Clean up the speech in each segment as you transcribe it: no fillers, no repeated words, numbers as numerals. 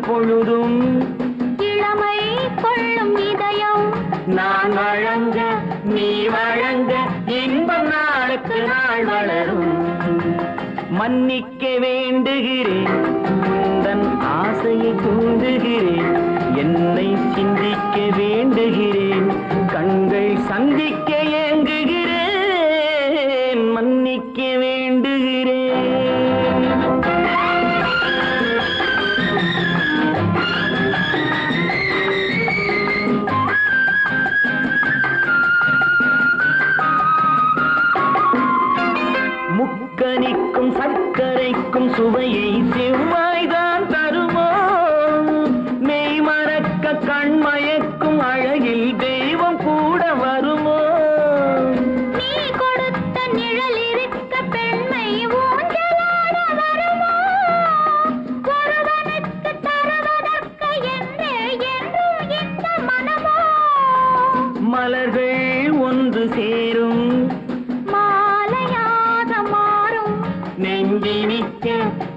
பொழுதும் இளமை கொள்ளும் இதயம் நான் வழங்க நீ வழங்க இன்பம் நாளுக்கு நாள் வளரும். மன்னிக்க வேண்டுகிறேன், உந்தன் ஆசையை தூண்டுகிறேன், என்னை சிந்திக்க வேண்டுகிறேன், கண்கள் சந்திக்க ஏங்குகிறேன், மன்னிக்க வேண்டுகிறேன். முக்கனிக்கும் சர்க்கரைக்கும் சுவையை செவ்வாய்தான் தருமோ, மெய் மறக்க கண்மயக்கும் அழகில் தெய்வம் கூட வருமோ. நீ கொடுத்த நிழல் இருக்க பெண்மை ஊஞ்சலாட வருமோ, ஒருவனுக்கு தருவதற்கு என்றே என்றும் இந்த மனமோ. மலர்கள் ஒன்று சேரும் நெஞ்சினிக்க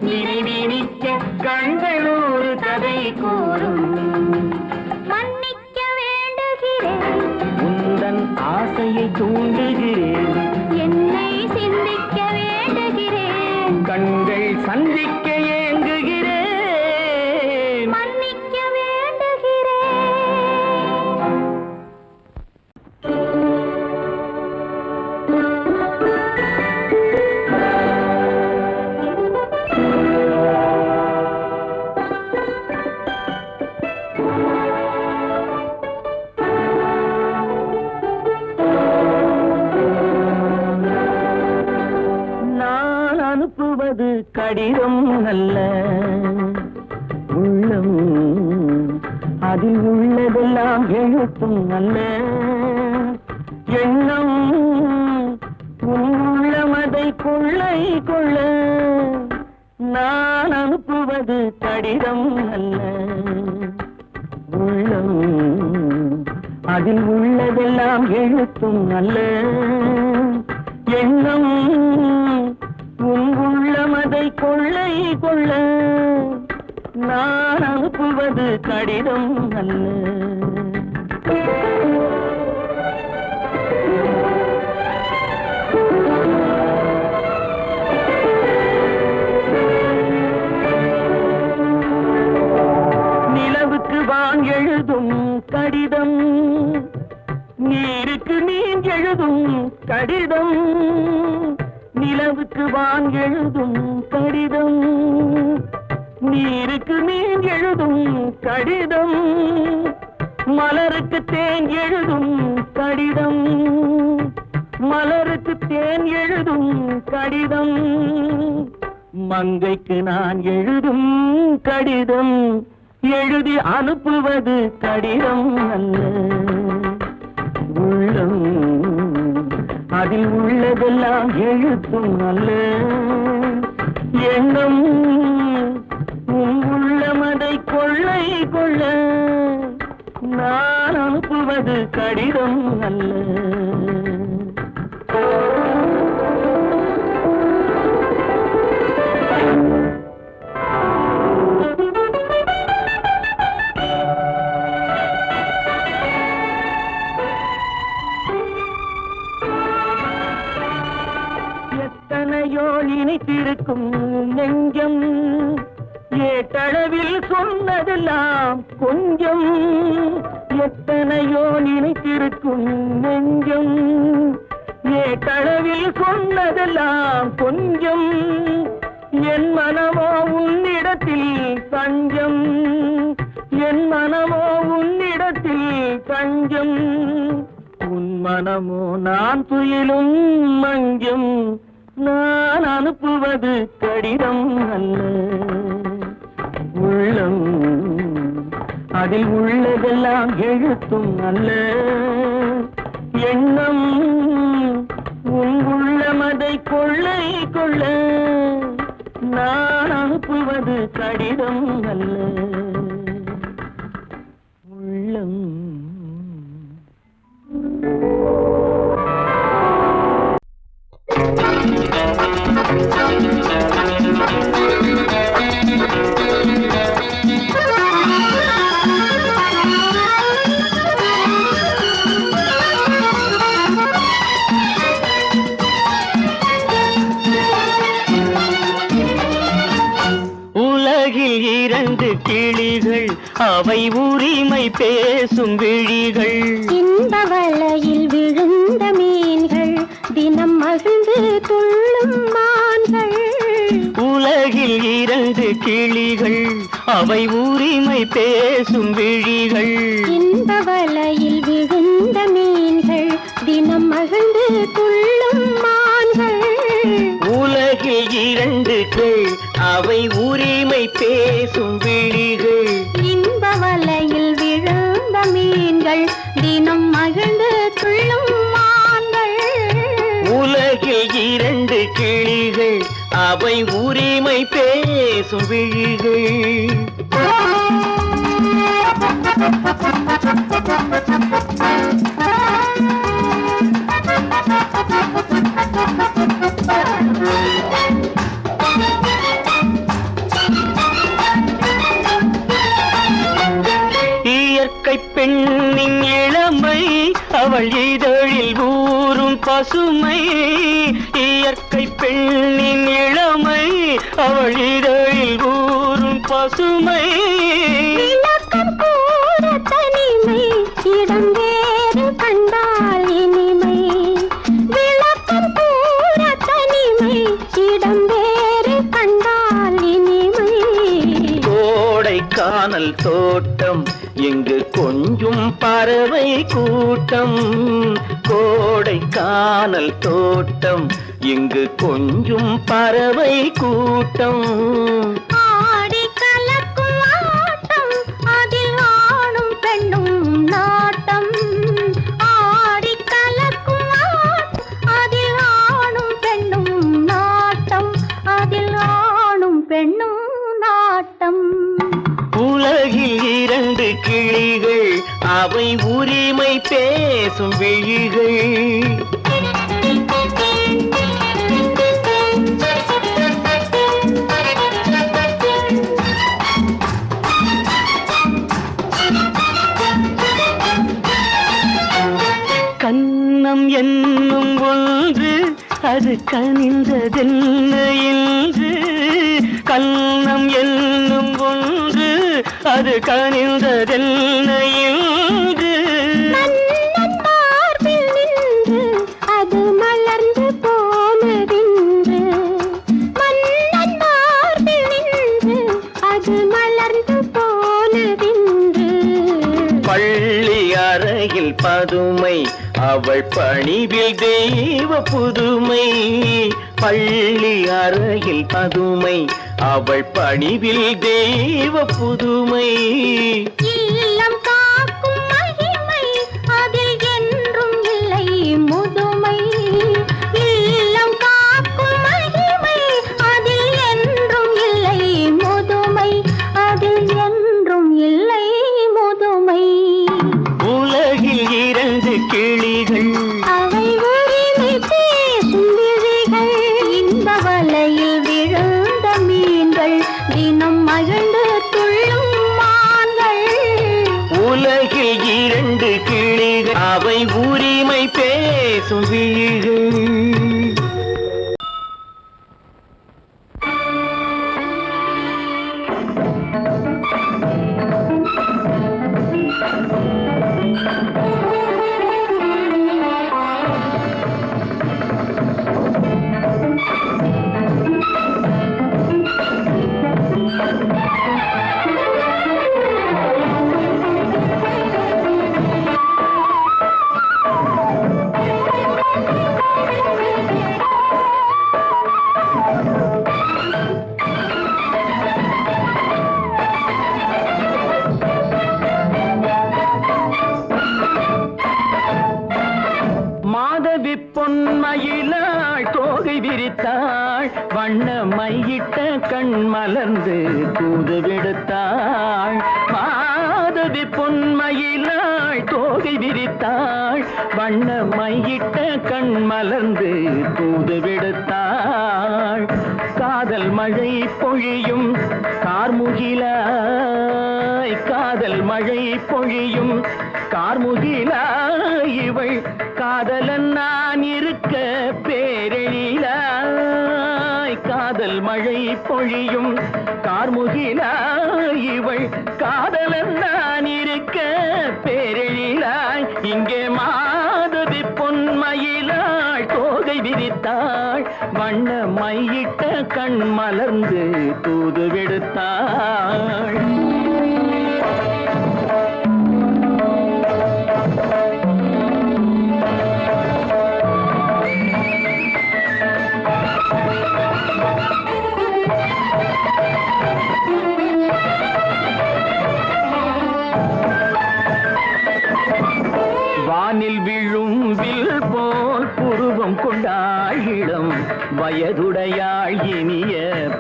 நினைவினிக்க கண்கள் ஒரு கதை கூறும். மன்னிக்க வேண்டுகிறேன், உந்தன் ஆசையை தூண்டுகிறேன், என்னை சிந்திக்க வேண்டுகிறேன், கண்கள் சந்திக்க ஏங்குகிறேன், மன்னிக்க வேண்டுகிறேன். அனுப்புவது கடிதம் அல்ல, உள்ளம் அதில் உள்ளதெல்லாம் எழுத்தும் அல்ல, எண்ணம் உள்ளமதை கொள்ளை கொள்ள. நான் அனுப்புவது கடிதம் அல்ல, உள்ளம் அதில் உள்ளதெல்லாம் எழுத்தும் அல்ல, எண்ணம் உள்ளமதை கொள்ளை கொள்ள. நான் அனுப்புவது கடிதம் அல்ல. நிலவுக்கு வான் எழுதும் கடிதம், நீருக்கு நீர் எழுதும் கடிதம், நிலவுக்கு வான் எழுதும் கடிதம், நீருக்கு நீர் எழுதும் கடிதம், மலருக்கு தேன் எழுதும் கடிதம், மலருக்கு தேன் எழுதும் கடிதம், மங்கைக்கு நான் எழுதும் கடிதம், எழுதி அனுப்புவது கடிதம் அல்ல. உள்ளம் அதில் உள்ளதெல்லாம் எழுத்தும் அல்ல, எண்ணம் உள்ளமதை கொள்ளை கொள்ள. நான் அனுப்புவது கடிதம் அல்ல. நினைத்திருக்கும் நெஞ்சம் ஏட்டளவில் சொன்னதெல்லாம் கொஞ்சம், எத்தனையோ நினைத்திருக்கும் நெஞ்சம் ஏட்டளவில் சொன்னதெல்லாம் கொஞ்சம், என் மனமோ உன்னிடத்தில் தஞ்சம், என் மனமோ உன்னிடத்தில் தஞ்சம், உன் மனமோ நான் துயிலும் மஞ்சம். நான் அனுப்புவது கடிதம் அல்ல, உள்ளம் அதில் உள்ளதெல்லாம் எழுத்தும் அல்ல, எண்ணம் உள்ளமதை கொள்ளை கொள்ள. நான் அனுப்புவது கடிதம் அல்ல, உள்ளம். Thank you. கிளிகள் அவை உரிமை பேசும் விழிகள். இந்த வலையில் விழுந்த மீன்கள் தினம் மகிழ்ந்து துள்ளும் மான்கள். உலகில் 2 கிளிகள் அவை உரிமை பேசும் விழிகள். இந்த வலையில் விழுந்த மீன்கள் தினம் மகிழ்ந்து துள்ளும் மான்கள். உலகில் 2 கிளிகள் அவை உரிமை பேசும் விழிகள். இந்த வலையில் விழுந்த மீன்கள் தினம் மகிழ்ந்து துள்ளும் மான்கள். உலகில் 2 கிளிகள் அவை உரிமை பேசும் விழிகள். இயற்கை பெண்ணின் இளமை அவள் இதழில் ஊறும் பசுமை. இயற்கை பெண்ணின் இளமை அவள் இதழில் ஊறும் பசுமை. விளக்கம் கூட தனிமை இடம் வேறு கண்டால் இனிமை. விளக்கம் கூட தனிமை இடம் வேறு கண்டால் இனிமை. கோடைக்கானல் தோட்டம் எங்கு கொஞ்சும் பறவை கூட்டம். கோடைக்கானல் தோட்டம் எங்கு கொஞ்சும் பறவை கூட்டம். ஆடி கலக்கும் ஆட்டம் அதில் ஆணும் பெண்ணும் நாட்டம். ஆடி கலக்கும் ஆட்டம் அதில் ஆணும் பெண்ணும் நாட்டம். அதில் ஆணும் பெண்ணும் நாட்டம். உலகில் 2 கிளிகள் அவை உரிமை பேசும் விழிகள். கன்னம் என்னும் ஒன்று அது கனிந்ததென்ன என்று. கன்னம் என்னும் ஒன்று அது கனிந்ததென்ன என்று. மன்னன் மார்பில் நின்று அது மலர்ந்து போனதென்று. மன்னன் மார்பில் நின்று அது மலர்ந்து போனதென்று. பள்ளி அறையில் பதுமை அவள் பணிவில் தெய்வ புதுமை. பள்ளி அறையில் பதுமை அவள் பணிவில் தெய்வ புதுமை. இல்லம் காக்கும் மகிமை அதில் என்றும் இல்லை முதுமை. இல்லம் காக்கும் மகிமை அதில் என்றும் இல்லை முதுமை. அதில் என்றும் இல்லை முதுமை. உலகில் 2 கிளிகள் அவை உரிமை பேசும் விழிகள். இந்த வலையில் விழுந்த மீன்கள் தினம் மகிழ்ந்து துள்ளும் மான்கள். உலகில் 2 கிளிகள் அவை உரிமை பேசும் விழிகள். மாதவி பொன்மயிலாள் தோகை விரித்தாள். வண்ண மையிட்ட கண் மலர்ந்து தூது விடுத்தாள். மாதவி பொன்மயிலாள் தோகை விரித்தாள். வண்ண மையிட்ட கண் மலர்ந்து தூது விடுத்தாள். காதல் மழை பொழியும் கார்முகிலாய். காதல் மழை பொழியும் கார்முகிலாய். இவள் காதலன் நான் இருக்க பேரெழிலாய். காதல் காதல் மழை பொழியும் கார்முகிலாய் இவள் காதலன் நான் இருக்க பேரெழிலாய் இங்கே மாதவி பொன்மயிலாள் தோகை விரித்தாள் வண்ண மையிட்ட கண் மலர்ந்து தூது விடுத்தாள் வானில் விழும் வில் போல் புருவம் கொண்டாள் இளம் வயதுடையாள் இனிய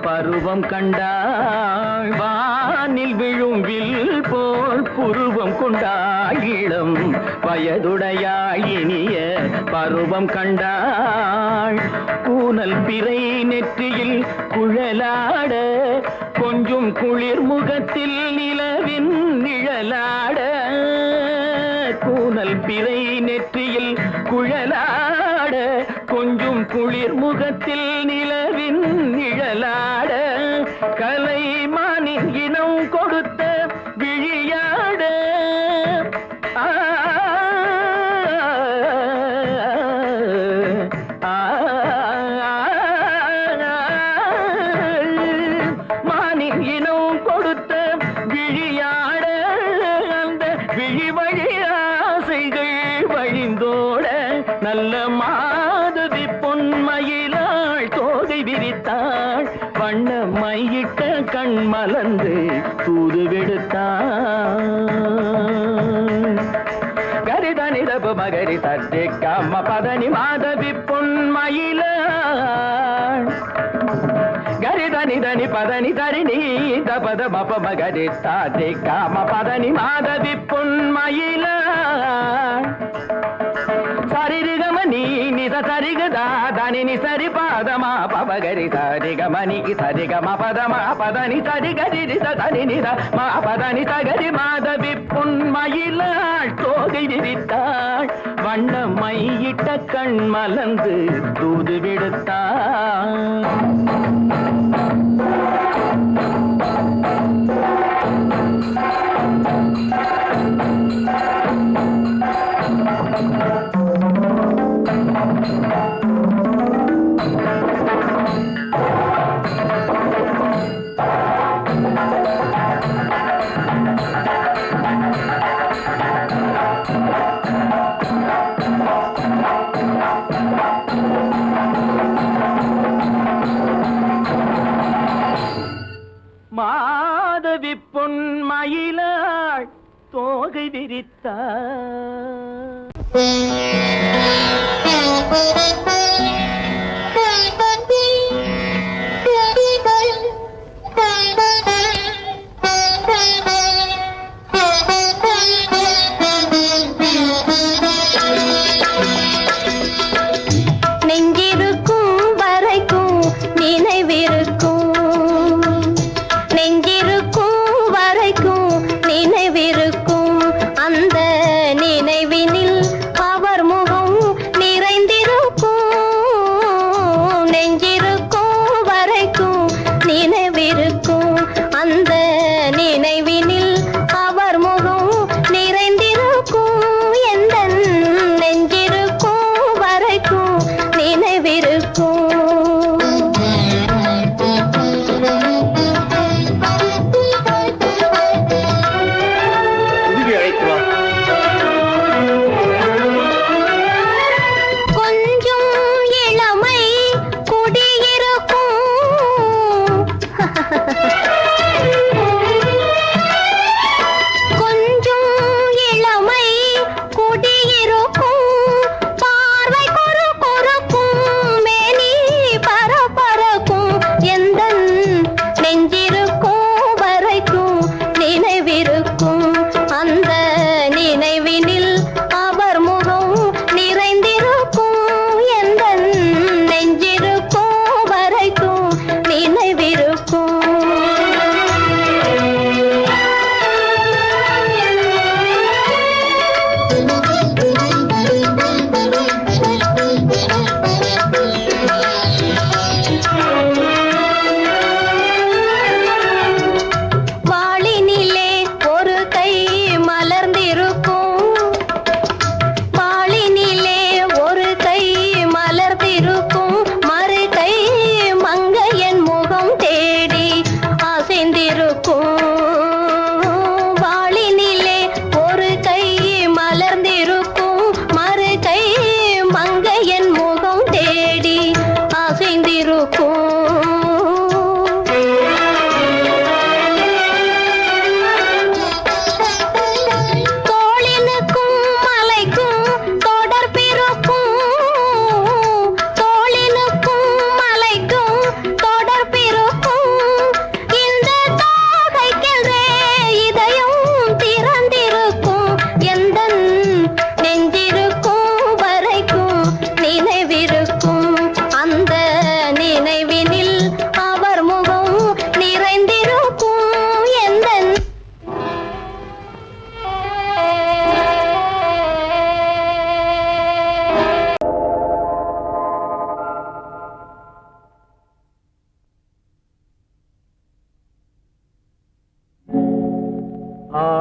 பருவம் கண்டாள் வானில் விழும் வில் போல் புருவம் கொண்டாள் இளம் வயதுடையாள் இனிய பருவம் கண்டாள் கூனல் பிறை நெற்றியில் குழலாட கொஞ்சம் குளிர் முகத்தில் நிலவின் நிழலாட கூனல் பிறை நெற்றியில் குழலாட கொஞ்சம் குளிர் முகத்தில் நிலவின் நிழலாட கலைமானின் இனம் கொடுத்த விழியாட மானின் இனம் கொடுத்த விழியாட அந்த விழி வழி ஆசைகள் வழிந்தோட நல்ல மாதவி பொன்மயிலாள் தோகை விரித்தாள் வண்ண மையிட்ட கண் மலர்ந்து தூது விடுத்தாள் கரிதனிதபு மகரி சர்ஜி கம்ம பதனி மாதவி பொன்மயிலாள் கரிதனிதனி பதனி தரிணி தபத மப மகரி சாதி காம பதனி மாதவி பொன்மயிலாள் சரிகமணி நித சரிகதா தனி சரி பாதமா பபகரி சரிகமணி சரிகம பதமா பதனி சரிகரி தனி நித மா பதனி சகரி மாதவி பொன்மயிலாள் தோகை விரித்தாள் வண்ண மையிட்ட கண் மலர்ந்து தூது விடுத்தாள் மாதவி பொன்மயிலாள் தோகை விரித்தாள் நினைவிருக்கும் அந்த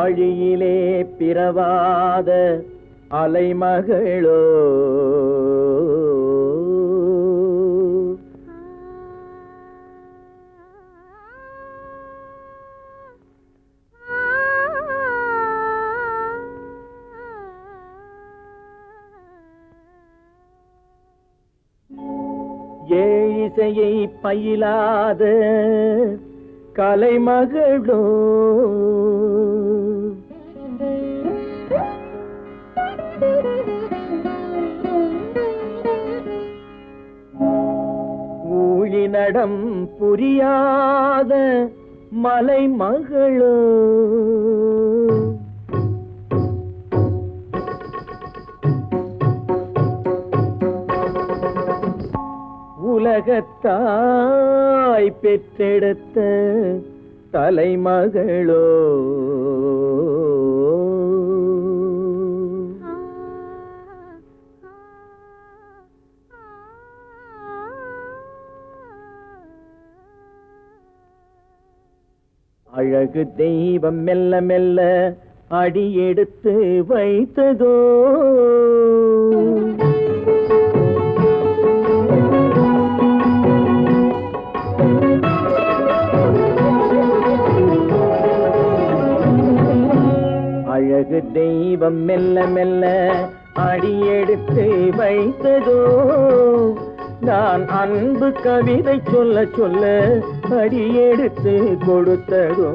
ஆழியிலே பிறவாத அலைமகளோ ஏழிசையை பயிலாத கலைமகளோ ஊழி நடம் புரியாத மலைமகளோ உலகத்தாய் பெற்றெடுத்த தலைமகளோ அழகு தெய்வம் மெல்ல மெல்ல அடியெடுத்து வைத்ததோ அழகு தெய்வம் மெல்ல மெல்ல அடியெடுத்து வைத்ததோ நான் அன்பு கவிதை சொல்ல சொல்ல அடியெடுத்து கொடுத்ததோ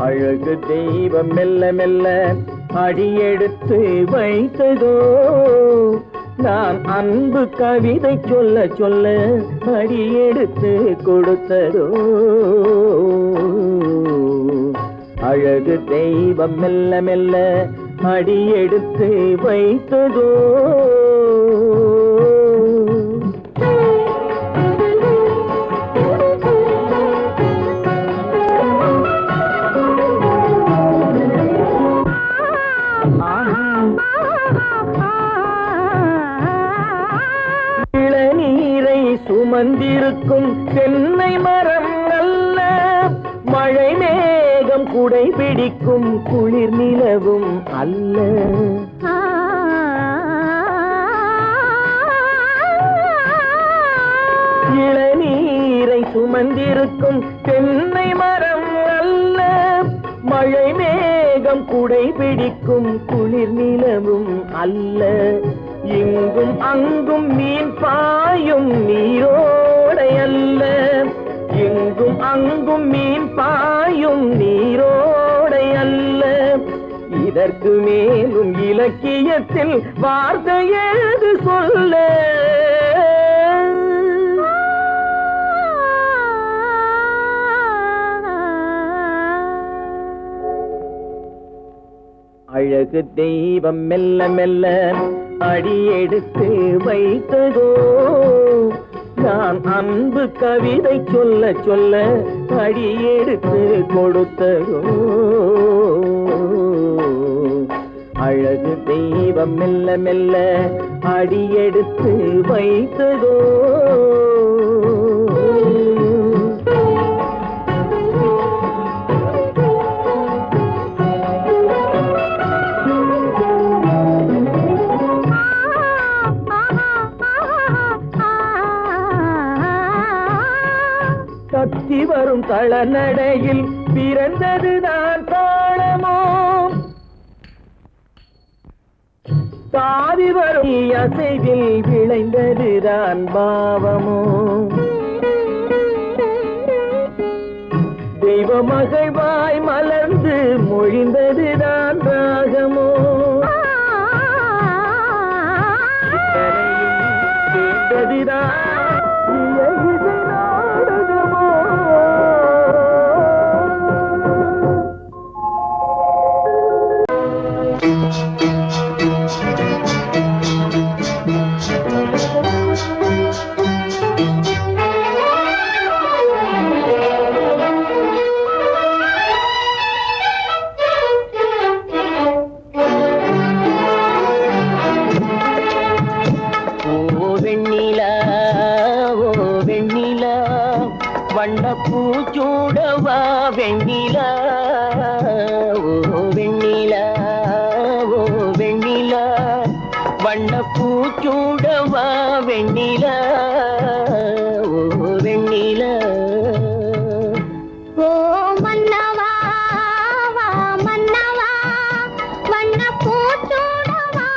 அழகு தெய்வம் மெல்ல மெல்ல அடியெடுத்து வைத்ததோ நான் அன்பு கவிதை சொல்ல சொல்ல அடியெடுத்து கொடுத்ததோ அழகு தெய்வம் மெல்ல மெல்ல அடியெடுத்து வைத்ததோ இளநீரை சுமந்திருக்கும் தென்னை மரம் நல்ல மழை மேகம் குடை பிடிக்கும் குளிர் நிலவும் அல்ல இளநீரை சுமந்திருக்கும் தென்னை மரம் அல்ல மழை மேகம் குடை பிடிக்கும் குளிர் நிலவும் அல்ல இங்கும் அங்கும் மீன் பாயும் நீரோடை அல்ல எங்கும் அங்கும் மீன் பாயும் நீரோடை அல்ல இதற்கு மேலும் இலக்கியத்தில் வார்த்தை ஏது சொல்ல அழகு தெய்வம் மெல்ல மெல்ல அடியெடுத்து வைத்ததோ நான் அன்பு கவிதை சொல்ல சொல்ல அடியெடுத்து கொடுத்ததோ அழகு தெய்வம் மெல்ல மெல்ல அடியெடுத்து வைத்ததோ கத்தி வரும் தளநடையில் பிறந்ததுதான் தாளமோ தாவி வரும் அசைவில் விளைந்ததுதான் பாவமோ தெய்வ மகிழ்வாய் மலர்ந்து மொழிந்ததுதான் ராகமோ கேட்டதுதான் வண்ணப்பூச்சூடவா வெண்ணிலா ஓ வெண்ணிலா ஓ மன்னவா வா மன்னவா வண்ணப்பூச்சூடவா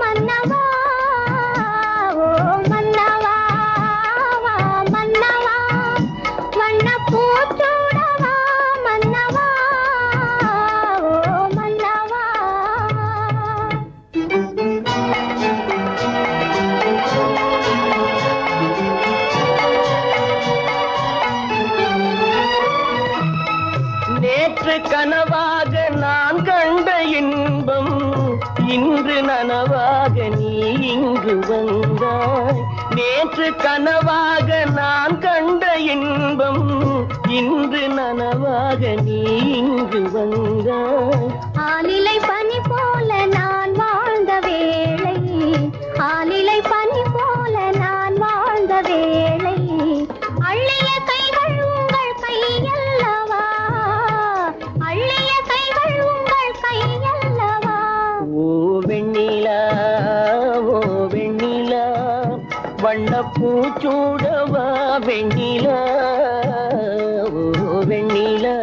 மன்னவா ஓ மன்னவா வா மன்னவா வண்ணப்பூச்சூடவா மன்னவா ஓ மன்னவா நேற்று கனவாக நான் கண்ட இன்பம் இன்று நனவாக நீ இங்கு வந்தாய். நேற்று கனவாக நான் கண்ட இன்பம் இன்று நனவாக நீ இங்கு வந்தாய். ஆலிலை பனி போல நான் வாழ்ந்த வேளை ஆலிலை பனி போல நான் வாழ்ந்த வேளை அள்ளிய கைகள் உங்கள் கையல்லவா அள்ளிய கைகள் உங்கள் கையல்லவா ஓ வெண்ணிலா ஓ வெண்ணிலா வண்ணப்பூச்சூடவா வெண்ணிலா ஓ வெண்ணிலா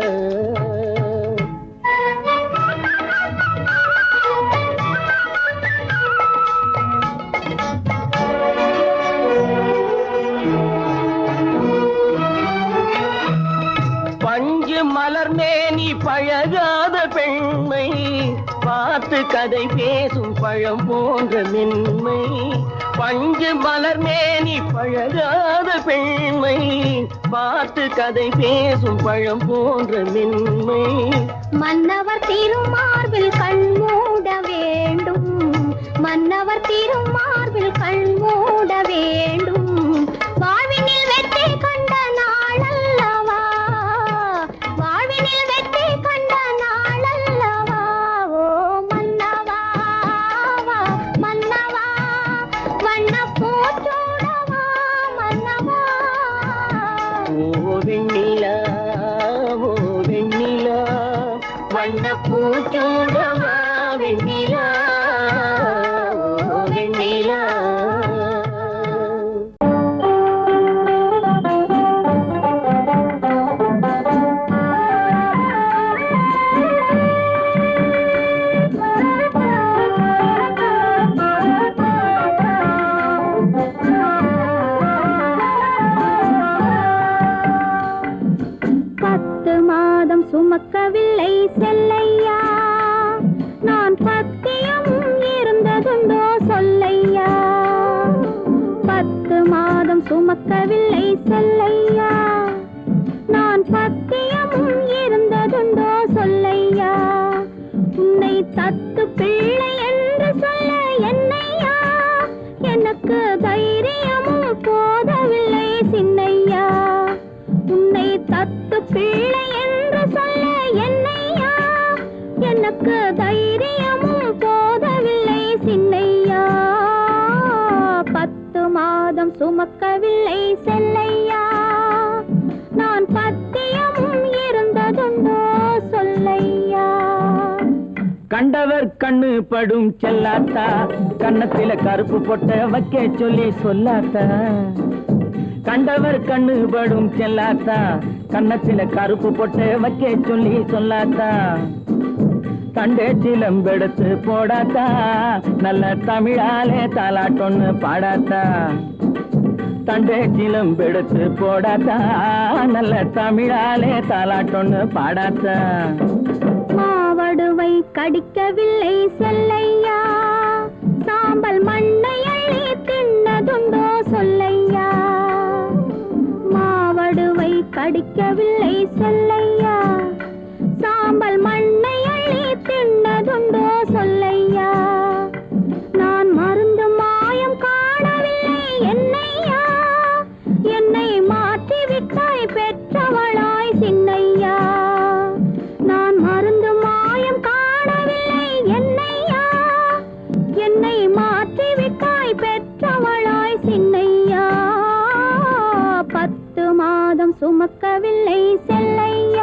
பஞ்சு மலர்மேனி பழகாத பெண்மை பார்த்து கதை பேசும் பழம் போன்ற மென்மை. பஞ்சு மலர்மேனி பழகாத பெண்மை பார்த்து கதை பேசும் பழம் போன்ற மென்மை. மன்னவர் திருமார்பில் கண் மூட வேண்டும் மன்னவர் திருமார்பில் கண் மூட வேண்டும் வாழ்வினில் வெற்றி கண்ட நாளல்லவா வாழ்வினில் வெற்றி கண்ட நாளல்லவா ஓ மன்னவா வா மன்னவா வண்ணப்பூச்சூடவா மன்னவா ஓ வெண்ணிலா ஓ வெண்ணிலா வண்ணப்பூச்சூடவா வெண்ணிலா ஓ வெண்ணிலா. சுமக்கவில்லை செல்லையா நான் பத்தியம் இருந்ததுண்டோ சொல்லையா 10 மாதம் சுமக்கவில்லை செல்லையா நான் பத்தியம் இருந்ததுண்டோ சொல்லையா உன்னை தத்து பிள்ளை என்று சொல்ல என்னையா எனக்கு தைரியமும் போதவில்லை சின்னையா உன்னை தத்து பிள்ளை என்று சொல்ல என்னையா எனக்கு தைரியமும் போதவில்லை சின்னையா 10 மாதம் சுமக்கவில்லை செல்லையா நான் பத்தியமும் இருந்ததுண்டோ சொல்லையா. கண்டவர் கண்ணு படும் செல்லாத்தா கன்னத்தில கருப்பு பொட்ட வைக்க சொல்லி சொல்லாத்தா. கண்டவர் கண்ணு படும் செல்லாத்தா கன்னத்தில கருப்பு பொட்ட வைக்க சொல்லி சொல்லாத்தா. தண்டே சிலம்பெடுத்து போடாத்தா நல்ல தமிழாலே தாலாட்டொன்னு பாடாத்தா. தண்டே சிலம்பெடுத்து போடாத்தா நல்ல தமிழாலே தாலாட்டொன்னு பாடாத்தா. மாவடுவை கடிக்கவில்லை செல்லையா சாம்பல் மண்ணை அள்ளி தின்னதுண்டோ சொல்லையா மாவடுவை கடிக்கவில்லை செல்லையா சாம்பல் மண்ணை அள்ளி தின்னதுண்டோ சொல்லையா. நான் மருந்து மாயம் காணவில்லை என்னையா என்னை மாற்றிவிட்டாய் பெற்றவளாய் சின்னையா. நான் மருந்து மாயம் காணவில்லை என்னையா என்னை மாற்றிவிட்டாய் பெற்றவளாய் சின்னையா. 10 மாதம் சுமக்கவில்லை செல்லையா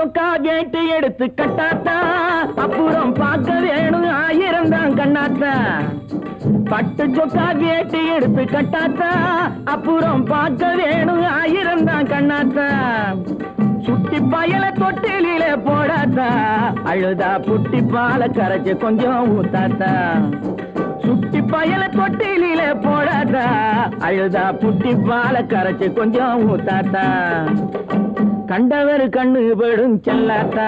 சொக்கா கேட்டு எடுத்து கட்டாத்தா அப்புறம் பார்க்க வேணும் 1000 தான் கண்ணாத்தா பட்டு சொக்கா கேட்டு எடுத்து கட்டாத்தா அப்புறம் பார்க்க வேணும் 1000 தான் கண்ணாத்தா சுட்டி பயல தொட்டில போடாத்தா அழுதா புட்டி பால கரைச்சு கொஞ்சம் ஊத்தாத்தா சுட்டி பயல தொட்டில போடாத்தா அழுதா புட்டி பால கரைச்சு கொஞ்சம் ஊத்தாத்தா கண்டவர் கண்ணு படும் செல்லாத்தா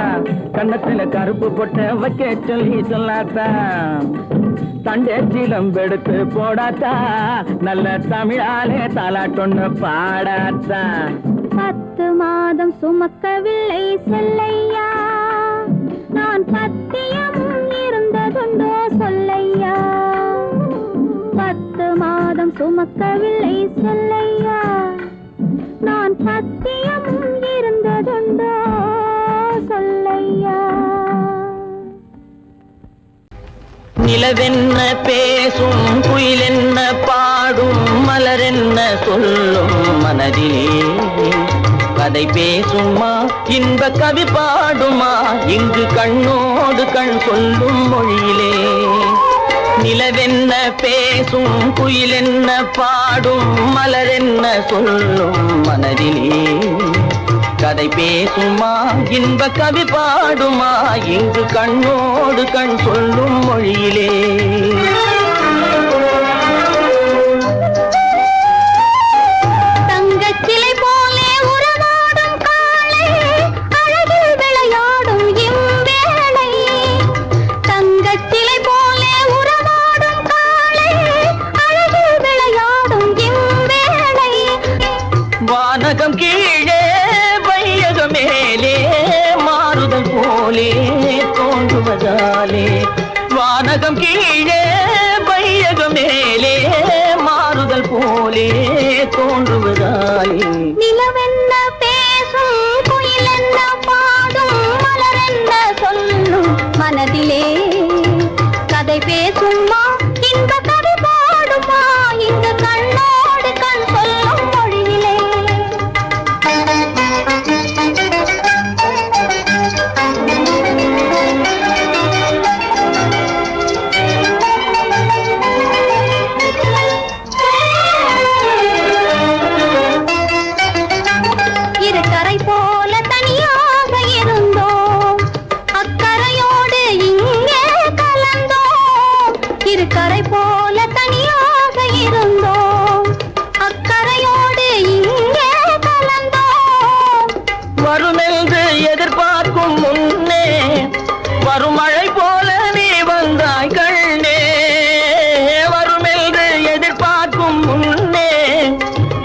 கண்ணத்துல கருப்பு பொட்ட வைக்க சொல்லி சொல்லாத்தா தண்டேச்சிலம் எடுத்து போடாத்தா நல்ல தமிழாலே தாலாட்டொன்னு பாடாத்தா 10 மாதம் சுமக்கவில்லை செல்லையா நான் பத்தியம் இருந்ததுண்டோ சொல்லையா 10 மாதம் சுமக்கவில்லை செல்லையா நான் பத்தியம் இருந்ததுண்டோ சொல்லையா நிலவென்ன பேசும் குயிலென்ன பாடும் மலரென்ன சொல்லும் மனதிலே கதை பேசுமா இன்ப கவி பாடுமா இங்கு கண்ணோடு கண் சொல்லும் மொழியிலே நிலவென்ன பேசும் குயிலென்ன பாடும் மலரென்ன சொல்லும் மனதிலே கதை பேசுமா இன்ப கவி பாடுமா இங்கு கண்ணோடு கண் சொல்லும் மொழியிலே தங்கச்சிலை போலே உறவாடும் காளை அழகில் விளையாடும் இவ்வேளை தங்கச்சிலை போலே உறவாடும் காளை அழகில் விளையாடும் இவ்வேளை வானகம் கீழே மேலே மாறுதல் போலே தோன்றுவதாலே வானகம் கீழே பையக மேலே மாறுதல் போலே தோன்றுவதாலே நிலவென்ன பேசும் குயிலென்ன பாடும் மலரென்ன சொல்லும் மனதிலே கதை பேசுமா இன்ப கவி பாடுமா இங்கு கண்ணோடு கண் சொல்லும் மொழியிலே இருக்கரை போல தனியாக இருந்தோம் அக்கரையோடு இங்கே கலந்தோம் இருக்கரை போல தனியாக இருந்தோம் அக்கரையோடு இங்கே கலந்தோம் வருமென்று எதிர்பார்க்கும் முன்னே வரும் மழை போல நீ வந்தாய் கண்ணே வருமென்று எதிர்பார்க்கும் முன்னே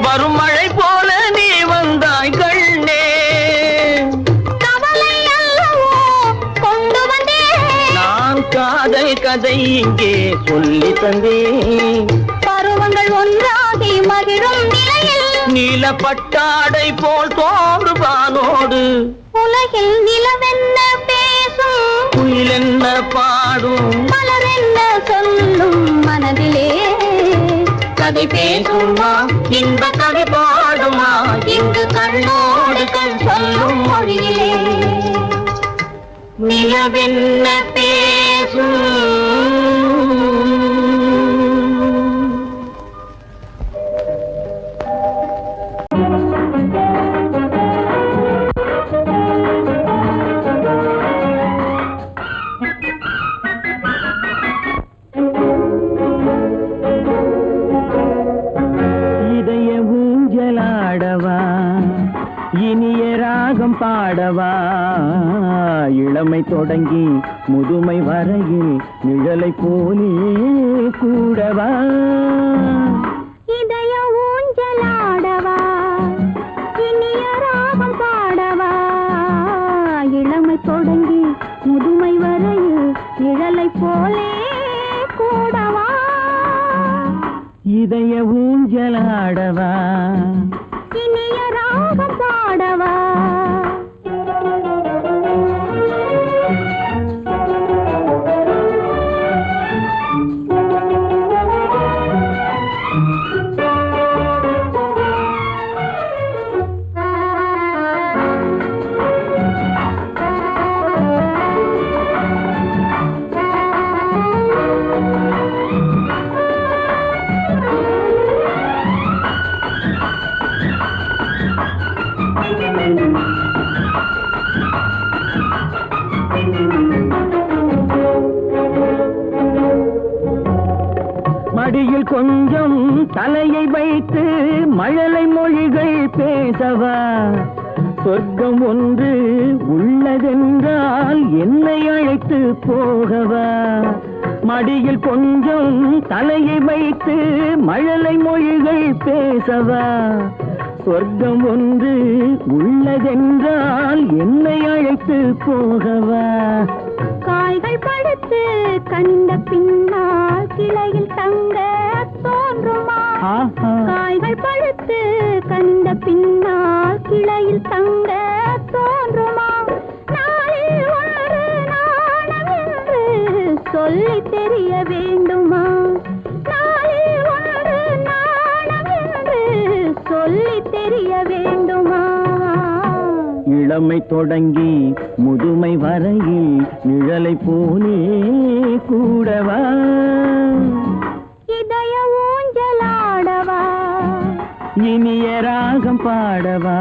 வரும் மழை போல நீ வந்தாய் கண்ணே கவலை அல்லவோ கொண்டு வந்தேன் நான் காதல் கதை இங்கே சொல்லி தந்தேன் பருவங்கள் ஒன்றாகி மகிழும் நிலையில் நீல பட்டாடை போல் தோன்றுவானோடு உலகில் நிலவென்ன பேசும் குயிலென்ன பாடும் மலரென்ன சொல்லும் மனதிலே கதை பேசுமா இன்ப கவி பாடுமா இங்கு கண்ணோடு கண் சொல்லும் மொழியிலே நிலவென்ன பேசும் இதய ஊஞ்சலாடவா இனிய ராகம் பாடவா இளமை தொடங்கி முதுமை வரையில் நிழலை போலே கூடவா இதய ஊஞ்சலாடவா இனிய ராகம் பாடவா இளமை தொடங்கி முதுமை வரையில் நிழலை போலே கூடவா இதய ஊஞ்சலாடவா இனிய ராகம் பாடவா கொஞ்சம் தலையை வைத்து மழலை மொழிகள் பேசவா சொர்க்கம் ஒன்று உள்ளதென்றால் என்னை அழைத்து போகவா மடியில் கொஞ்சம் தலையை வைத்து மழலை மொழிகள் பேசவா சொர்க்கம் ஒன்று உள்ளதென்றால் என்னை அழைத்து போகவா காய்கள் படுத்து கனிந்த பின்னால் கிளையில் தங்க தோன்றுமா காய்கள் படுத்து கனிந்த பின்னால் கிளையில் தங்க தோன்றுமா நாளில் ஒன்று நாணம் என்று சொல்லி தெரிய வேண்டுமா நாளில் ஒன்று நாணம் என்று சொல்லி தெரிய வேண்டுமா இளமை தொடங்கி முதுமை வரையில் நிழலை போலே கூடவா இதய ஊஞ்சலாடவா இனிய ராகம் பாடவா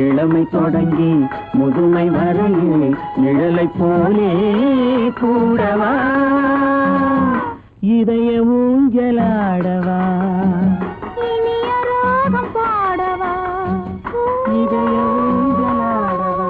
இளமை தொடங்கி முதுமை வரையில் நிழலை போலே கூடவா இதய ஊஞ்சலாடவா இனிய ராகம் பாடவா இதய ஊஞ்சலாடவா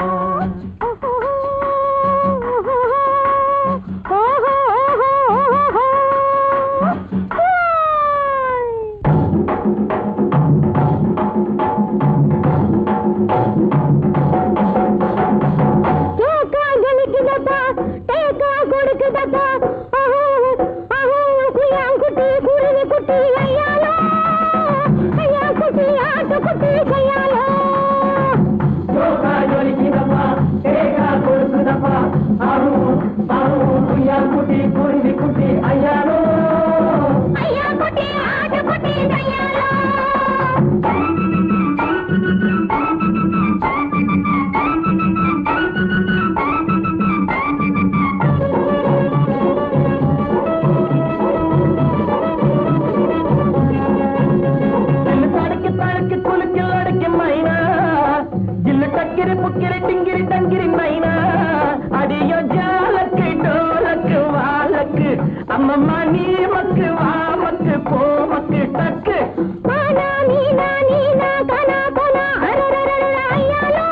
அம்மம்மா நீ மக்கு வா மக்கு போ மக்கு டக்கு கானா நீனா நீனா கனா கனா அரரரர ஐயாலோ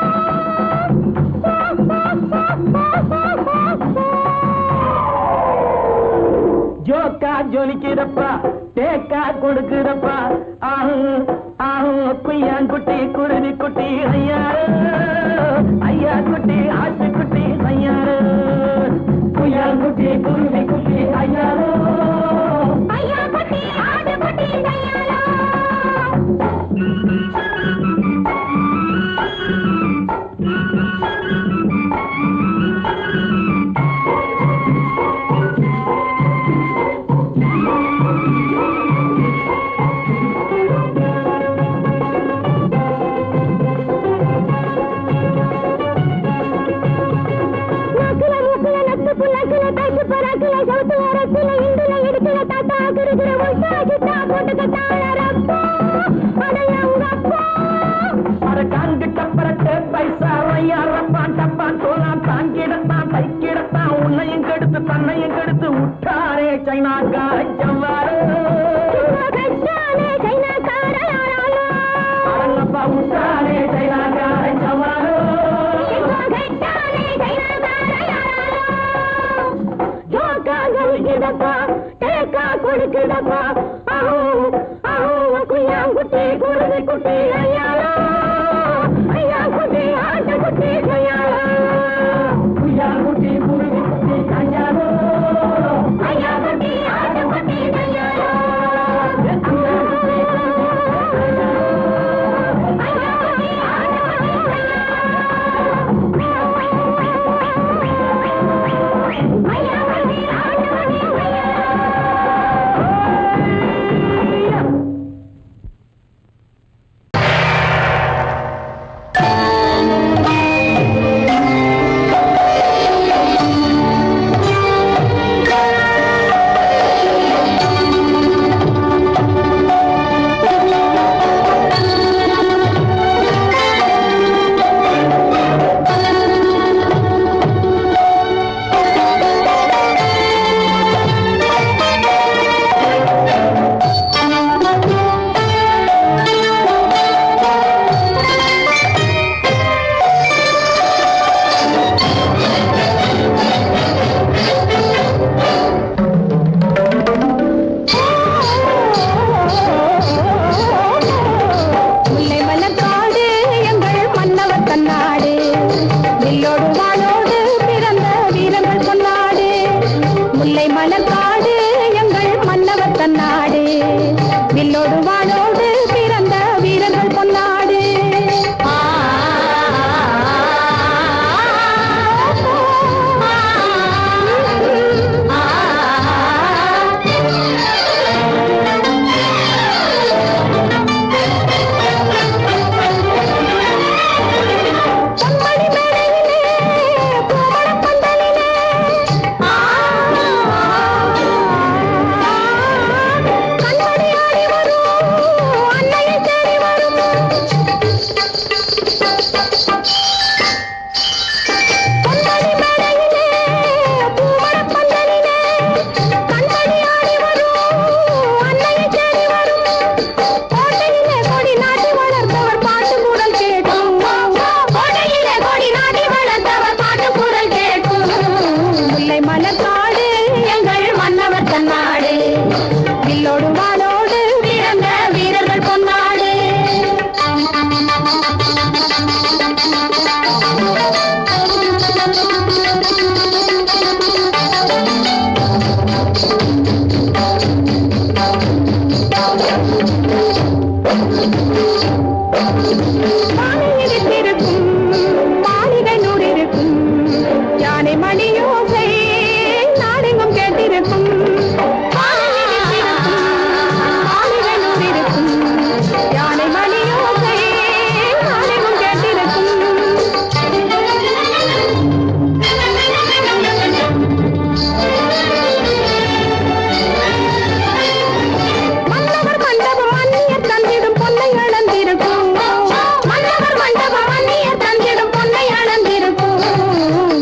ஜோக்கா ஜொலிக்குதப்பா தேக்கா கொடுக்குதப்பா ஆஹு ஆஹு குய்யாங்குட்டி குருவி குட்டி ஐயாரு ஐயா குட்டி ஆட்டு குட்டி ஐயாரு குய்யாங்குட்டி குருவி குட்டி ஐயாரு ஐயா குட்டி ஆடு குட்டி ஐயாலோ உன்னையும் கெடுத்து தன்னையும் கெடுத்து விட்டாரே சைனாக்கார செவ்வாறு அரங்கப்பா விட்டாரே சைனாக்கார செவ்வாறு கொடுக்குதப்பா ஆஹோ ஆஹோ குய்யாங்குட்டி குருவி குட்டி ஐயாலோ ஐயா குட்டி ஆட்டு குட்டி ஐயாலோ குய்யாங்குட்டி குருவி குட்டி ஐயாலோ ஐயா குட்டி ஆட்டு குட்டி ஐயாலோ ஐயா மலர்காடு எங்கள் மன்னவர் தன்னாடு வில்லோடு வாளோடு பிறந்த வீரர்கள் பொன்னாடு மாலையிடத்திருக்கும் மாளிகை நூறிருக்கும் யானை மணியோசை நாடெங்கும் கேட்டிருக்கும் மாளிகை நூறிருக்கும் யானை மணியோசை நாடெங்கும் கேட்டிருக்கும் மன்னவர் மண்டபம் அந்நியர் தந்திடும் பொன்னை அளந்திருக்கும் மன்னவர் மண்டபம் அந்நியர் தந்திடும் பொன்னை அளந்திருக்கும்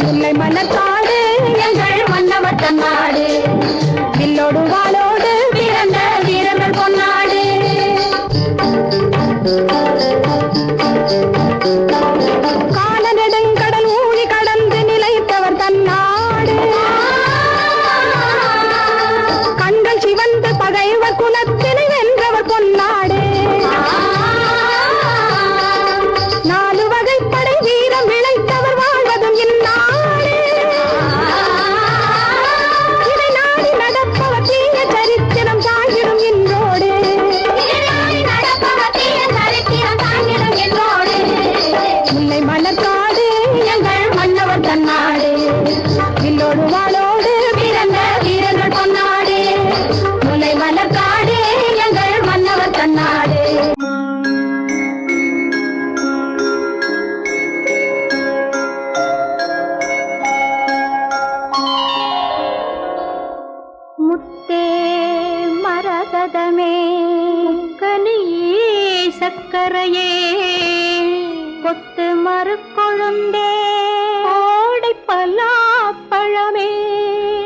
முல்லை மலர்காடு எங்கள் மன்னவர் தன்னாடு வில்லோடு வாளோடு பிறந்த வீரர்கள் பொன்னாடு கால நெடுங்கடல் ஊழி கடந்து நிலைத்தவர் தன்னாடு கண்கள் சிவந்து பகைவர் குலத்தினை வென்றவர் பொன்னாடு நாலு வகைப்படை வீரம் விளைத்தவர் வாழ்வதும் இந்நாடு இதை நாடி நடப்பவர் தீய சரித்திரம் தாங்கிடும் இன்றோடு முல்லை மலர்காடு எங்கள் மன்னவர் தன்னாடு வில்லோடு வாளோடு பிறந்த வீரர்கள் பொன்னாடு முல்லை மலர்காடு எங்கள் மன்னவர் தன்னாடு முத்தே மரகதமே கனியே சக்கரையே கொத்து மறுக்கொழுந்தே ஓடை பலாப்பழமே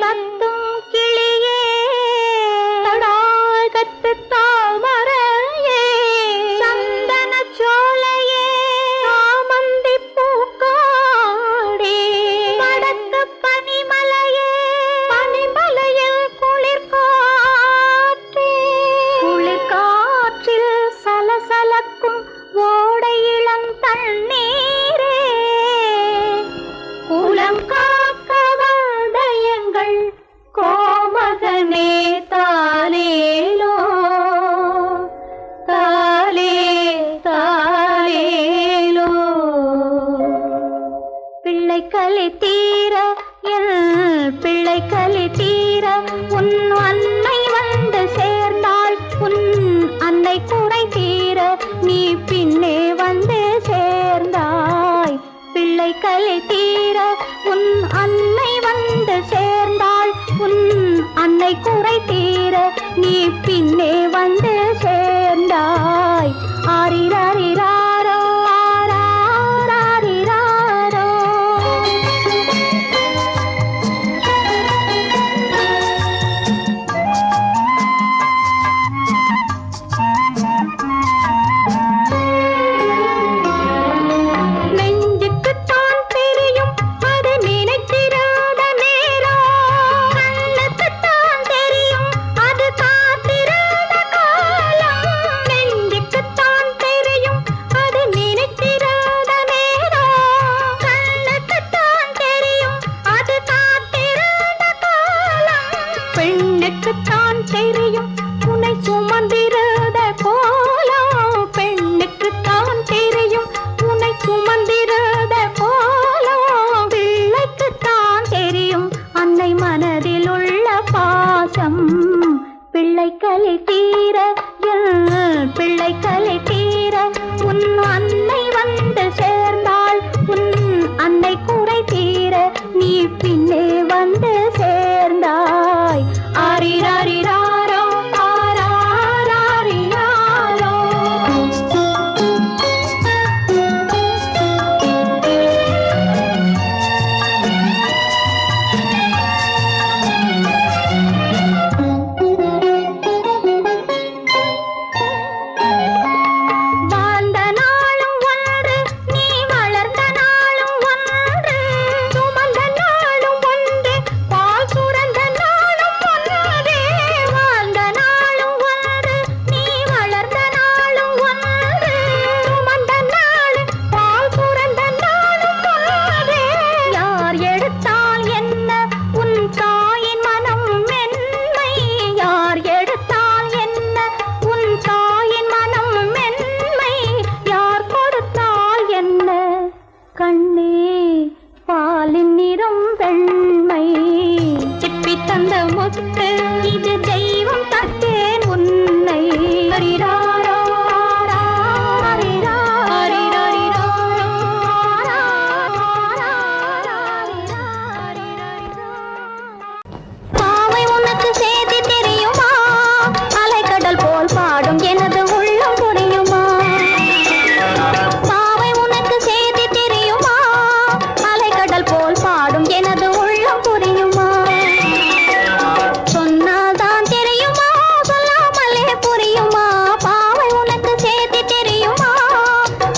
தத்தும் கிளியே தடாகத்து தாமரையே சந்தன சோலையே சாமந்தி பூக்காடே வடக்கு பனிமலையே பனிமலையில் குளிர்காற்றில் சலசலக்கும் ஓடை இளந்தண்ணீரே குலம் காக்க வந்தயங்கள் கோமகனே தாலேலோ தாலே தாலேலோ பிள்ளை கலை தீர என் பிள்ளை கலை தீர உன் அன்னை வந்து சேர்ந்தாள் உன் அன்னை குறை தீர நீ பின்னே வந்து சேர்ந்தாய் பிள்ளை கலை தீர உன் அன்னை வந்து சேர்ந்தாள் உன் அன்னை குறை தீர நீ பின்னே வந்து சேர்ந்தாய் ஆரிராரிராரோ ஆராரிராரோ நெஞ்சுக்குத்தான் தெரியும் அது நினைத்திராத நேரம் கண்ணுக்குத்தான் தெரியும் அது காத்திராத காலம் நெஞ்சுக்குத்தான் தெரியும் அது நினைத்திராத நேரம் கண்ணுக்குத்தான் தெரியும் அது காத்திராத காலம் பெண்ணுக்குத்தான் தெரியும் உன்னை சுமந்திராத கோலம் பெண்ணுக்குத்தான் தெரியும் உன்னை சுமந்திராத கோலம் பிள்ளைக்குத்தான் தெரியும் அன்னை மனதில் உள்ள பாசம் பிள்ளை கலை தீர என் பிள்ளை கலை தீர உன் அன்னை வந்து சேர்ந்தாள் உன் அன்னை குறை தீர நீ பின்னே வந்து சேர்ந்தாய் ஆரிராரிராரோ ஆராரிராரோ வாழ்ந்த நாளும் ஒன்று நீ வளர்ந்த நாளும் ஒன்று சுமந்த நாளும் ஒன்று தந்த முத்து இது தெய்வம் தந்தேன் உன்னை ஹரிராரோ பாவை உனக்கு சேதி தெரியுமா அலைக்கடல் போல் பாடும் எனது உள்ளம் புரியுமா பாவை உனக்கு சேதி தெரியுமா அலைக்கடல் போல் பாடும் எனது உள்ளம் புரியுமா சொன்னால்தான் தெரியுமா சொல்லாமலே புரியுமா பாவை உனக்கு சேதி தெரியுமா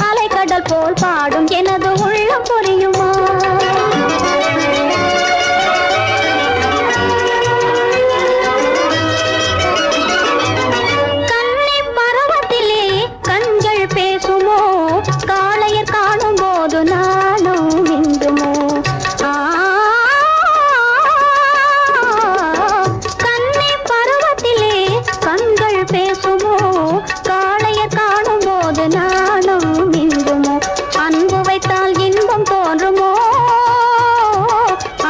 அலைக்கடல் போல் பாடும் எனது உள்ளம் புரியுமா கண்ணி பருவத்திலே கண்கள் பேசுமோ காளையர் காணும் போது நானும் விந்துமோ கண்ணி பருவத்திலே கண்கள் பேசுமோ காளையர் காணும் போது நானும் விந்துமோ அன்பு வைத்தால் இன்பம் தோன்றுமோ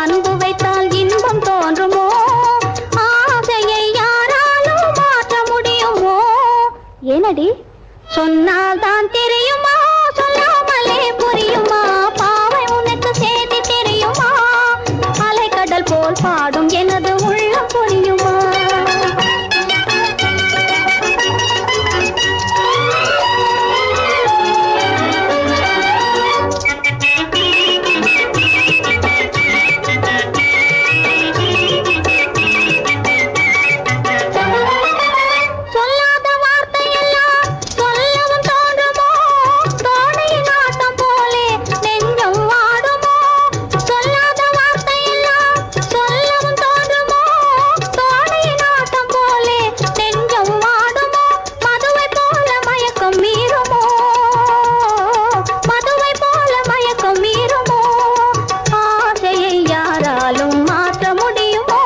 அன்பு வைத்தால் இன்பம் தோன்றுமோ ஆசையை யாராலும் மாற்ற முடியுமோ என்னடி சொன்னால் தான் தெரியுமா சொல்லாமலே புரியுமா பாவை உனக்கு சேதி தெரியுமா அலைக்கடல் போல் பாடும் எனது உள்ளம் புரியுமா சொல்லாத வார்த்தையெல்லாம் சொல்லவும் தோன்றுமோ தோணையின் ஆட்டம் போலே நெஞ்சம் வாடுமோ சொல்லாத வார்த்தையெல்லாம் சொல்லவும் தோன்றுமோ தோணையின் ஆட்டம் போலே நெஞ்சம் வாடுமோ மதுவை போல மயக்கம் மீறுமோ மதுவை போல மயக்கம் மீறுமோ ஆசையை யாராலும் மாற்ற முடியுமோ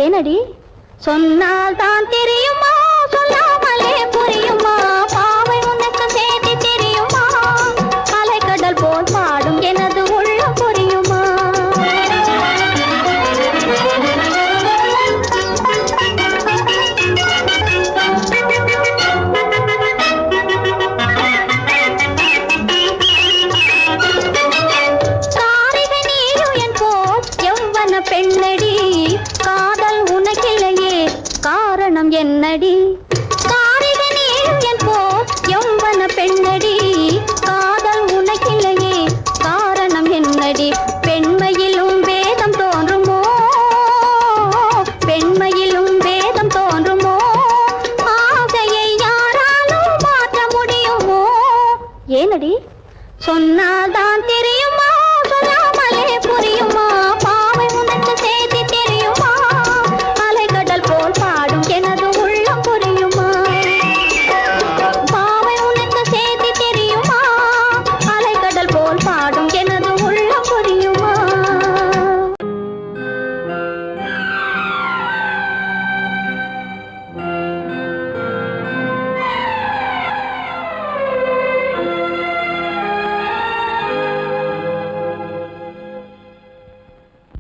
ஏனடி சொன்னால் தான் தெரியுமா சொல்லாமலே புரியுமா பாவை உனக்கு சேதி தெரியுமா அலைக்கடல் போல் பாடும் எனது உள்ளம் புரியுமா காரிகை நீருயன் போல் எவ்வன பெண்ணடி காதல் உனக்கில்லையே காரணம் என்னடி காரிகை நீருயன் போல் எவ்வன பெண்ணடி காதல் உனக்கில்லையே காரணம் என்னடி பெண்மையிலும் வேதம் தோன்றுமோ பெண்மையிலும் வேதம் தோன்றுமோ ஆசையை யாராலும் மாற்ற முடியுமோ ஏனடி சொன்னால்தான் தெரியுமா சொல்லாமலே புரியுமா பாவை உனக்கு சேதி தெரியுமா அலைக்கடல் போல் பாடும் எனது உள்ளம் புரியுமா பாவை உனக்கு சேதி தெரியுமா அலைக்கடல் போல் பாடும் எனது உள்ளம் புரியுமா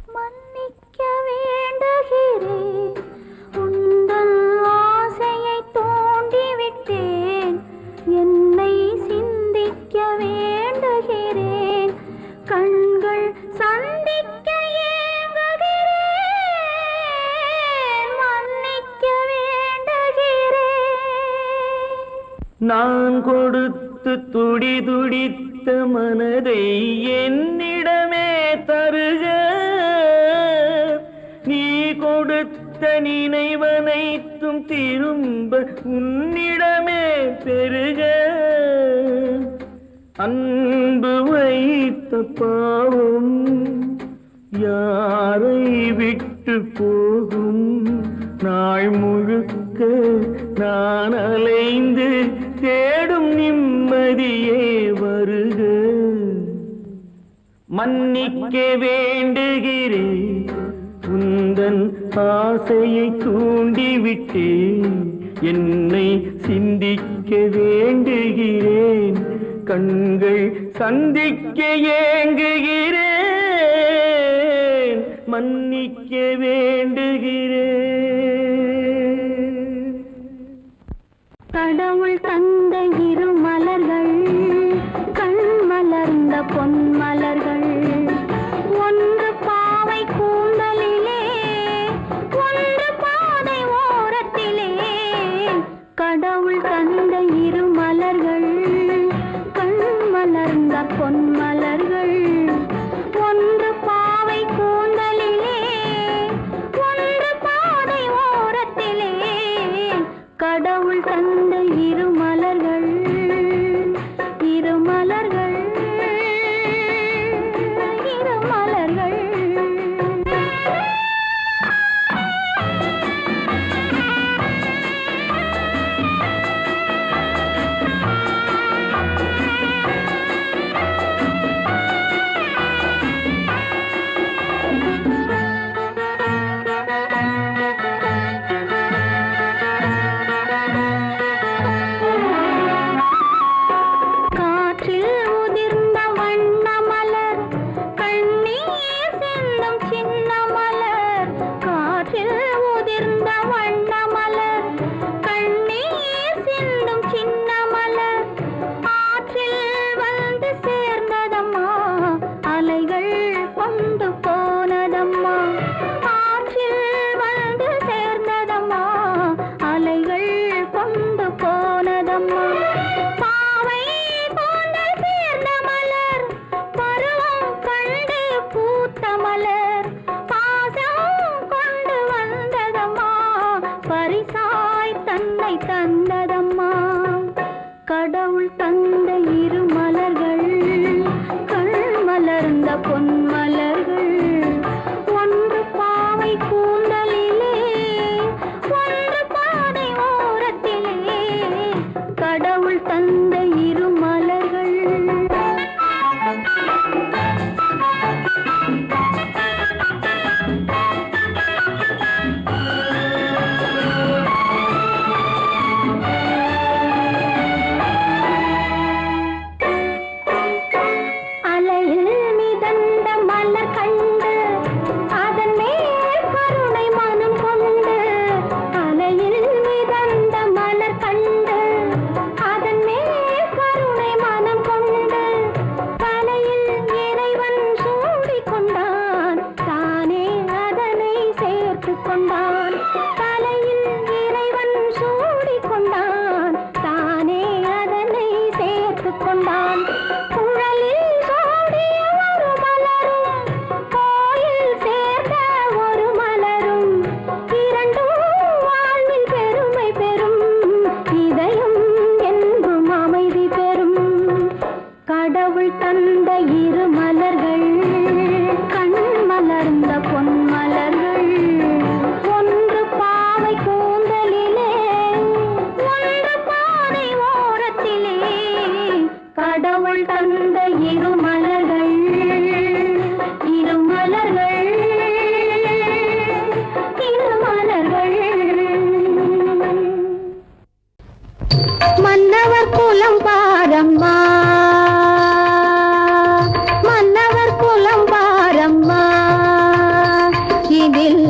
மன்னிக்க வேண்டுகிறேன் உந்தன் ஆசையை தூண்டிவிட்டேன் என்னை சிந்திக்க வேண்டுகிறேன் கண்கள் சந்திக்க ஏங்குகிறேன் மன்னிக்க வேண்டுகிறேன் நான் கொடுத்து துடி துடித்த மனதை என்னிடமே தருக நீ கொடுத்த நினைவனைத்தும் திரும்ப உன்னிடமே பெருக அன்பு வைத்த பாவம் யாரை விட்டு போகும் நாள் முழுக்க நான் அலைந்து தேடும் நிம்மதியே வருக மன்னிக்க வேண்டுகிறேன் உந்தன் ஆசையை தூண்டிவிட்டேன் என்னை சிந்திக்க வேண்டுகிறேன் கண்கள் சந்திக்க ஏங்குகிறேன் மன்னிக்க வேண்டுகிறேன். கடவுள் தந்த இரு மலர்கள், கண் மலர்ந்த பொன் மலர்கள், ஒன்று பாவை கூந்தலிலே, ஒன்று பாதை ஓரத்திலே. கடவுள் தந்த இரு மலர்கள், கண் மலர்ந்த பொன் மலர்கள், ஒன்று பாவை கூந்தலிலே, ஒன்று பாதை ஓரத்திலே. கடவுள் தந்த இரு மலர்கள், இரு மலர்கள், இரு மலர்கள். காற்றில் உதிர்ந்த வண்ண மலர், கண்ணீர் சிந்தும் சின்ன மலர். காற்றில் உதிர்ந்த வண்ண மலர், கண்ணீர் சிந்தும் சின்ன மலர். ஆற்றில் வந்து சேர்ந்ததம்மா, அலைகள் கொண்டு போனதம்மா. ஆற்றில் வந்து சேர்ந்ததம்மா, அலைகள் கொண்டு போனதம்மா. பாவை கூந்தல் சேர்ந்த மலர், பருவம் கண்டு பூத்த மலர். பாசம் கொண்டு வந்ததம்மா, பரிசாய் தன்னை தந்ததம்மா. கடவுள் தந்த இரு மலர்கள், கண் மலர்ந்த பொன் மலர்கள், ஒன்று பாவை கூந்தலிலே, ஒன்று பாதை ஓரத்திலே. கடவுள் தந்த இரு மலர்கள். அலையில் மிதந்த மலர் கண்டு, அதன் மேல் கருணை மனம் கொண்டு. அலையில் மிதந்த மலர் கண்டு, அதன் மேல் கருணை மனம் கொண்டு. தலையில் இறைவன் சூடிக் கொண்டான், தானே அதனை சேர்த்து கொண்டான். தலையில் இறைவன் சூடிக் கொண்டான், தானே அதனை சேர்த்து கொண்டான். குழலில் சூடிய ஒரு மலரும், கோயில் சேர்ந்த ஒரு மலரும், இரண்டும் வாழ்வில் பெருமை பெறும், இதயம் என்றும் அமைதி பெறும். கடவுள் தந்த இரு மலர்கள், கண் மலர்ந்த பொன் மலர்கள், ஒன்று பாவை கூந்தலிலே, ஒன்று பாதை ஓரத்திலே. கடவுள் தந்த இரு மலர்கள், இரு மலர்கள், இரு மலர்கள். மன்னவர் குலம் பாரம்மா, மன்னவர் குலம் பாரம்மா. இதில்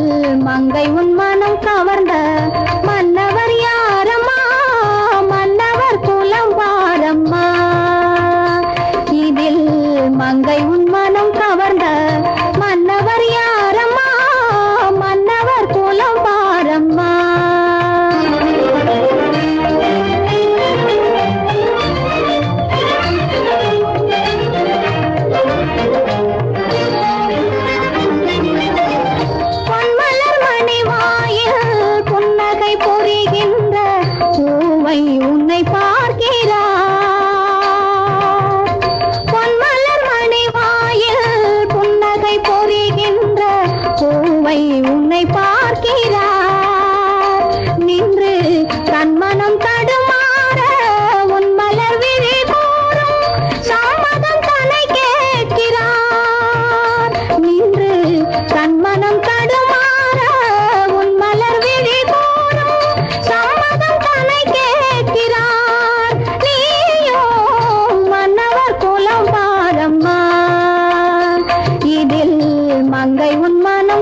மங்கை உன் மனம் கவர்ந்த மன்னவர் யாரம்மா? மன்னவர் குலம் பாரம்மா. இதில் மங்கை உன் மனம் கவர்ந்த மன்னவர் யாரம்மா? மன்னவர் குலம் பாரம்மா. பொன்மலர் மணிவாயில் புன்னகை புரிகின்ற பூவை உன்னை பார்க்கிறார். பொன்மலர் மணிவாயில் புன்னகை புரிகின்ற பூவை உன்னை பார்க்கிறார். நின்று தன் மனம் தடுமாற உன் மலர் விழி கூறும் சம்மதம் தன்னை கேட்கிறார். நின்று தன் மனம் தடுமாற உன் மலர் விழி கூறும் சம்மதம் தன்னை கேட்கிறார். நீயோ மன்னவர் குலம் பாரம்மா. இதில் மங்கை உன் மனம்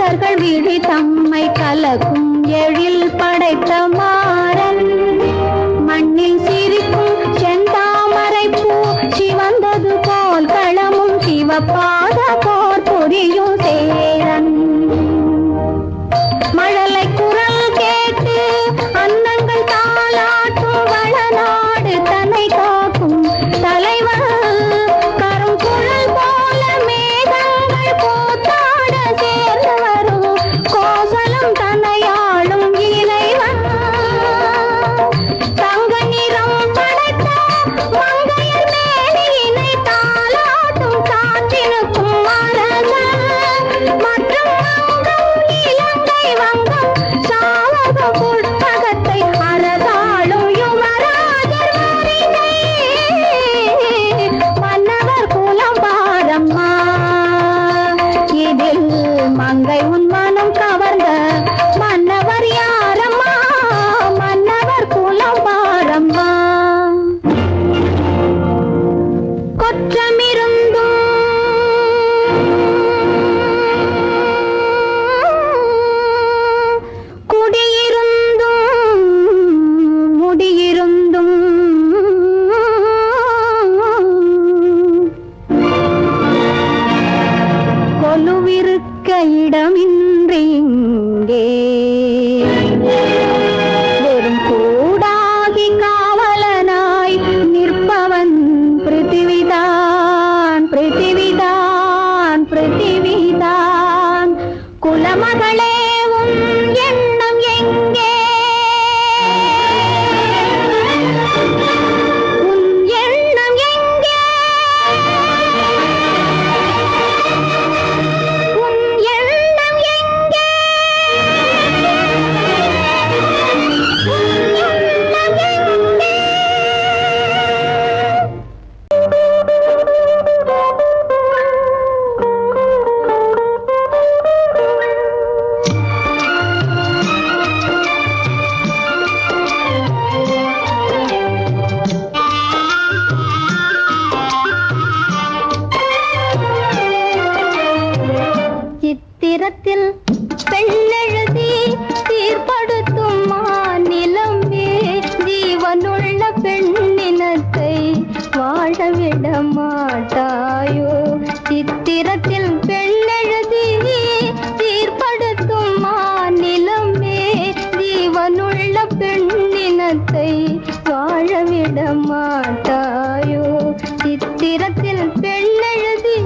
மலர்கள் விழி தம்மை கலக்கும் எழில் படைத்த மாறன் மண்ணில் சிரிக்கும் செந்தாமரை பூ சிவந்தது போல் களமும் சிவப்பாத போர் புரியும் சேரன் மழலை குரல் கேட்டு அன்னங்கள் தாலாட்டும் வளநாடு தன்னை காக்கும் தலைவன் கரும் குழல் போல மேகங்கள் கூத்தாட சேர்ந்து வரும் கோசலம் தன்னையாளும் இறைவன் தங்க நிறம் படைத்த மங்கையர் மேனியினை தாலாட்டும் காற்றினுக்கும் அரசன் மற்றும் இலங்கை வங்கம் சாவக புஷ்பகத்தை அரசாளும் யுவராஜர் வருகை மன்னவர் குலம் பாரம்மா இதில் மங்கை உன் மனம் கவர்ந்த மன்னவர் யாரம்மா மன்னவர் குலம் பாரம்மா கொற்றமிருந்தும் குடியிருந்தும் முடியிருந்தும் கொலுவிருக்க இடமின்றி இங்கே வெறும் கூடாகி காவலனாய் நிற்பவன் பிருத்திவிதான் பிருத்திவிதான் பிருத்திவிதான் குலமகளே உன் எண்ணம் எங்கே உன் எண்ணம் எங்கே உன் எண்ணம் எங்கே உன் எண்ணம் எங்கே சித்திரத்தில் பெண்ணெழுதி சீர்படுத்தும் மாநிலமே ஜீவனுள்ள பெண்ணினத்தை வாழவிட மாட்டாயோ சித்திரத்தில் பெண்ணெழுதி சீர்படுத்தும் மாநிலமே ஜீவனுள்ள பெண்ணினத்தை வாழவிட மாட்டாயோ சித்திரத்தில் பெண்ணெழுதி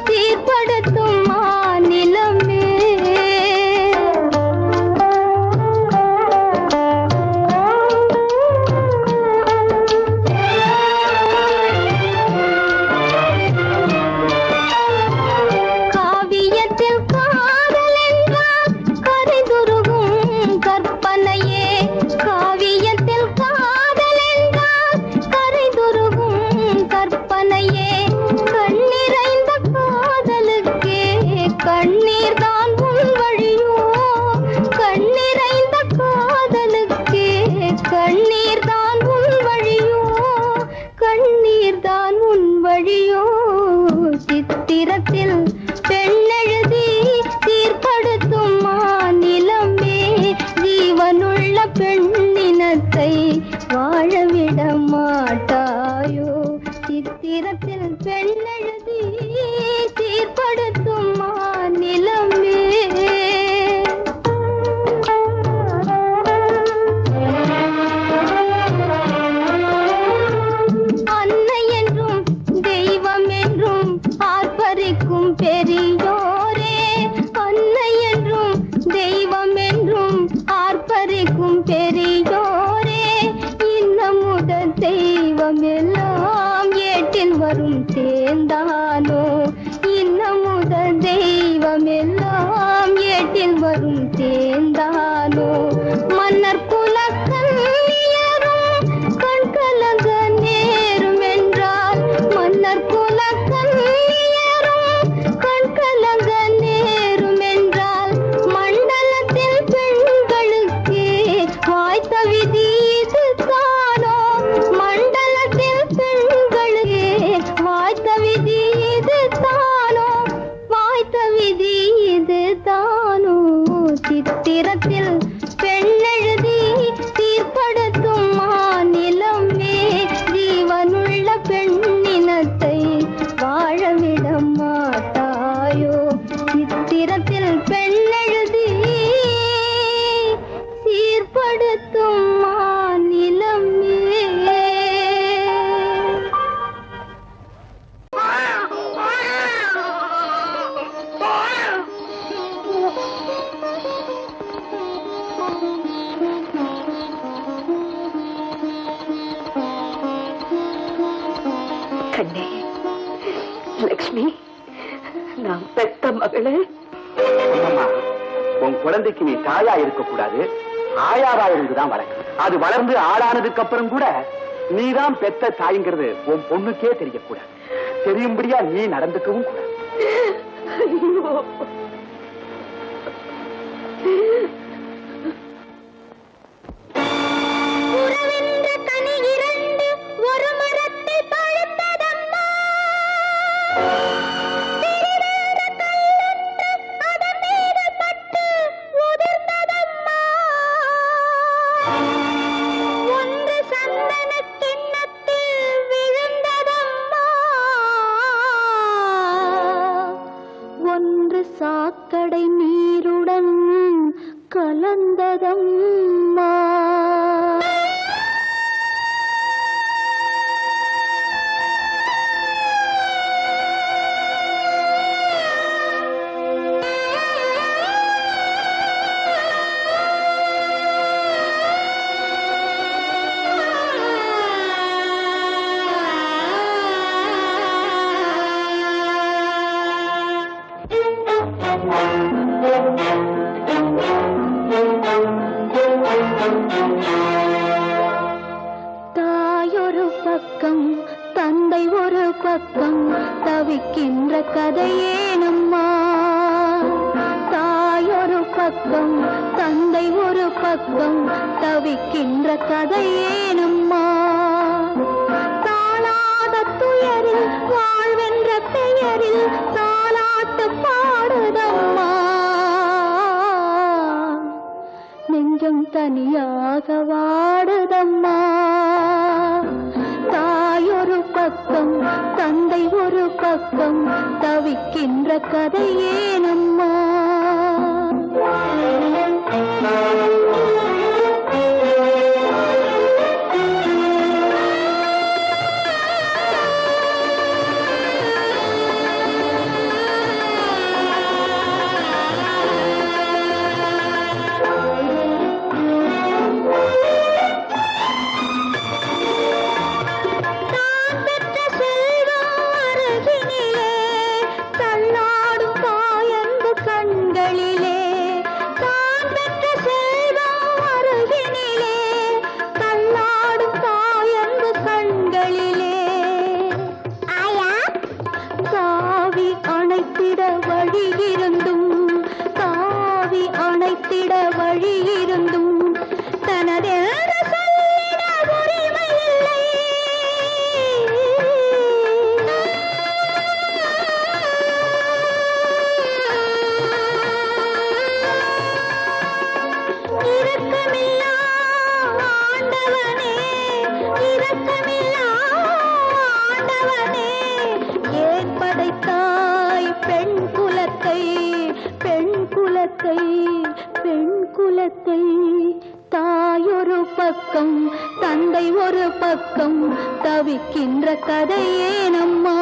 சீர்படுத்தும் மாநிலமே சித்திரத்தில் பெண்ணெழுதி தீர்ப்படுத்தும் மாநிலமே ஜீவனுள்ள பெண்ணினத்தை வாழவிட மாட்டாயோ சித்திரத்தில் பெண்ணெழுதி சீர்படுத்தும் மாநிலமே கண்ணே, லக்ஷ்மி, நான் பெத்த மகளே. உன் குழந்தைக்கு நீ தாயா இருக்கக்கூடாது, ஆயாவா இருந்துதான் வளர்க்க. அது வளர்ந்து ஆளானதுக்கு அப்புறம் கூட நீதான் பெத்த தாய்ங்கிறது உன் பொண்ணுக்கே தெரியக்கூடாது. தெரியும்படியா நீ நடந்துக்கவும் கூடாது. சாக்கடை நீருடன் கலந்ததம்மா தாயொரு பக்கம் தந்தை ஒரு பக்கம் தவிக்கின்ற கதையேனம்மா தாயொரு பக்கம் தந்தை ஒரு பக்கம் தவிக்கின்ற கதையேனம்மா தாளாத துயரில் வாழ்வென்ற பெயரில் தாலாட்டு பாடுதம்மா நெஞ்சம் தனியாக வாடுதம்மா தாயொரு பக்கம் தந்தை ஒரு பக்கம் தவிக்கின்ற கதையேனம்மா வழியிருந்தும் தனதென்று சொல்லிட உரிமையில்லை இரக்கமில்லா ஆண்டவனே இரக்கமில்லா ஆண்டவனே ஏன் படைத்தாய் பெண் குலத்தை பெண் குலத்தை பெண் குலத்தை தாயொரு பக்கம் தந்தை ஒரு பக்கம் தவிக்கின்ற கதையேனம்மா